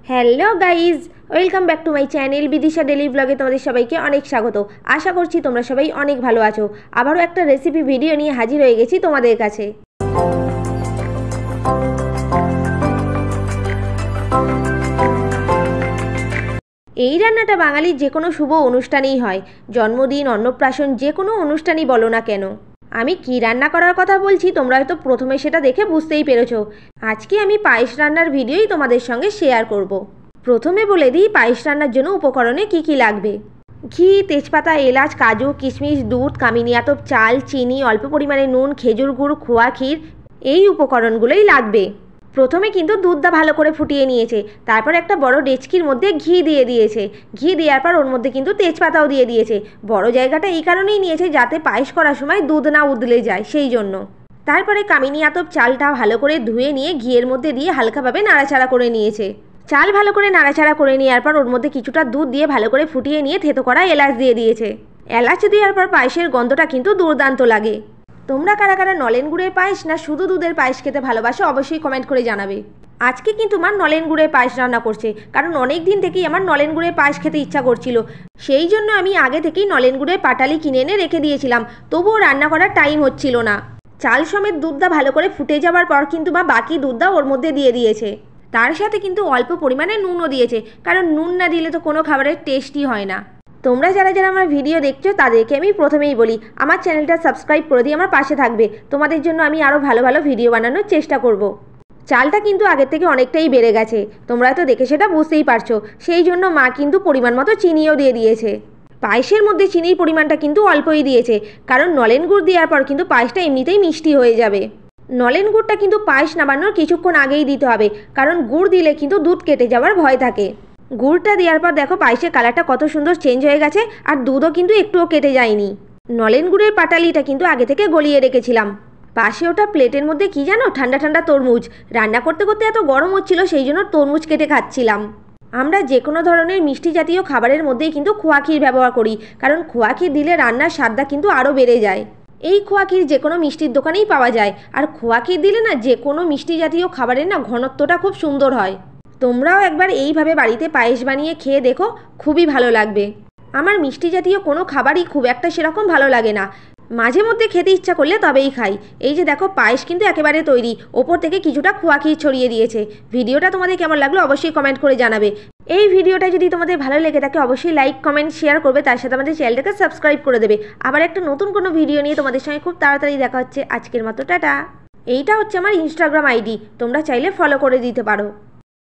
Hello guys, welcome back to my channel Bidisha daily ব্লগে তোমাদের সবাইকে অনেক স্বাগত। আশা করছি তোমরা সবাই অনেক ভালো আছো। আবারও একটা রেসিপি ভিডিও নিয়ে হাজির হয়ে গেছি তোমাদের কাছে। এই রান্নাটা বাঙালির যে কোনো শুভ অনুষ্ঠানেই হয়, জন্মদিন, অন্নপ্রাশন, যে কোনো অনুষ্ঠানই বলো না কেন। আমি কি রান্না করার কথা বলছি তোমরা হয়তো প্রথমে সেটা দেখে বুঝতেই পেরেছো। আজকে আমি পায়েস রান্নার ভিডিওই তোমাদের সঙ্গে শেয়ার করব। প্রথমে বলে দিই পায়েস রান্নার জন্য উপকরণে কি কি লাগবে। ঘি, তেজপাতা, এলাচ, কাজু, কিশমিশ, দুধ, কামিনী আতপ চাল, চিনি, অল্প পরিমাণে নুন, খেজুর গুড়, খোয়া ক্ষীর, এই উপকরণগুলোই লাগবে। প্রথমে কিন্তু দুধটা ভালো করে ফুটিয়ে নিয়েছে, তারপর একটা বড় ডেচকির মধ্যে ঘি দিয়ে দিয়েছে। ঘি দেওয়ার পর ওর মধ্যে কিন্তু তেজপাতাও দিয়ে দিয়েছে। বড় জায়গাটা এই কারণেই নিয়েছে যাতে পায়েস করার সময় দুধ না উদলে যায়, সেই জন্য। তারপরে কামিনী আতপ চালটা ভালো করে ধুয়ে নিয়ে ঘিয়ের মধ্যে দিয়ে হালকাভাবে নাড়াচাড়া করে নিয়েছে। চাল ভালো করে নাড়াচাড়া করে নেওয়ার পর ওর মধ্যে কিছুটা দুধ দিয়ে ভালো করে ফুটিয়ে নিয়ে থেতো করা এলাচ দিয়ে দিয়েছে। এলাচ দেওয়ার পর পায়েসের গন্ধটা কিন্তু দুর্দান্ত লাগে। তোমরা কারা কারা নলেন গুড়ের পায়েস না শুধু দুধের পায়েস খেতে ভালোবাসো অবশ্যই কমেন্ট করে জানাবে। আজকে কিন্তু আমার নলেন গুড়ের পায়েস রান্না করছে, কারণ অনেক দিন থেকেই আমার নলেন গুড়ের পায়েস খেতে ইচ্ছা করছিল। সেই জন্য আমি আগে থেকেই নলেন গুড়ের পাটালি কিনে এনে রেখে দিয়েছিলাম, তবুও রান্না করার টাইম হচ্ছিল না। চাল সমেত দুধটা ভালো করে ফুটে যাওয়ার পর কিন্তু মা বাকি দুধটা ওর মধ্যে দিয়ে দিয়েছে। তার সাথে কিন্তু অল্প পরিমাণে নুনও দিয়েছে, কারণ নুন না দিলে তো কোনো খাবারের টেস্টই হয় না। তোমরা যারা যারা আমার ভিডিও দেখছো তাদেরকে আমি প্রথমেই বলি আমার চ্যানেলটা সাবস্ক্রাইব করে দিয়ে আমার পাশে থাকবে। তোমাদের জন্য আমি আরও ভালো ভালো ভিডিও বানানোর চেষ্টা করব। চালটা কিন্তু আগের থেকে অনেকটাই বেড়ে গেছে, তোমরা তো দেখে সেটা বুঝতেই পারছো। সেই জন্য মা কিন্তু পরিমাণ মতো চিনিও দিয়ে দিয়েছে। পায়েসের মধ্যে চিনির পরিমাণটা কিন্তু অল্পই দিয়েছে, কারণ নলেন গুড় দেওয়ার পর কিন্তু পায়েসটা এমনিতেই মিষ্টি হয়ে যাবে। নলেন গুড়টা কিন্তু পায়েস নামানোর কিছুক্ষণ আগেই দিতে হবে, কারণ গুড় দিলে কিন্তু দুধ কেটে যাওয়ার ভয় থাকে। গুড়টা দেওয়ার পর দেখো পায়েসের কালারটা কত সুন্দর চেঞ্জ হয়ে গেছে, আর দুধও কিন্তু একটুও কেটে যায়নি। নলেন গুড়ের পাটালিটা কিন্তু আগে থেকে গলিয়ে রেখেছিলাম। পাশে ওটা প্লেটের মধ্যে কি জানো, ঠান্ডা ঠান্ডা তরমুজ। রান্না করতে করতে এত গরম হচ্ছিল, সেই জন্য তরমুজ কেটে খাচ্ছিলাম। আমরা যে কোনো ধরনের মিষ্টি জাতীয় খাবারের মধ্যেই কিন্তু খোয়া ক্ষীর ব্যবহার করি, কারণ খোয়া ক্ষীর দিলে রান্নার স্বাদটা কিন্তু আরও বেড়ে যায়। এই খোয়া ক্ষীর যে কোনো মিষ্টির দোকানেই পাওয়া যায়, আর খোয়া ক্ষীর দিলে না যে কোনো মিষ্টি জাতীয় খাবারের না ঘনত্বটা খুব সুন্দর হয়। তোমরাও একবার এইভাবে বাড়িতে পায়েস বানিয়ে খেয়ে দেখো, খুবই ভালো লাগবে। আমার মিষ্টি জাতীয় কোনো খাবারই খুব একটা সেরকম ভালো লাগে না, মাঝে মধ্যে খেতে ইচ্ছা করলে তবেই খাই। এই যে দেখো পায়েস কিন্তু একেবারে তৈরি, ওপর থেকে কিছুটা খোয়া ক্ষীর ছড়িয়ে দিয়েছে। ভিডিওটা তোমাদের কেমন লাগলো অবশ্যই কমেন্ট করে জানাবে। এই ভিডিওটা যদি তোমাদের ভালো লেগে থাকে অবশ্যই লাইক, কমেন্ট, শেয়ার করবে, তার সাথে আমাদের চ্যানেলটাকে সাবস্ক্রাইব করে দেবে। আবার একটা নতুন কোনো ভিডিও নিয়ে তোমাদের সঙ্গে খুব তাড়াতাড়ি দেখা হচ্ছে। আজকের মতো টাটা। এইটা হচ্ছে আমার ইনস্টাগ্রাম আইডি, তোমরা চাইলে ফলো করে দিতে পারো।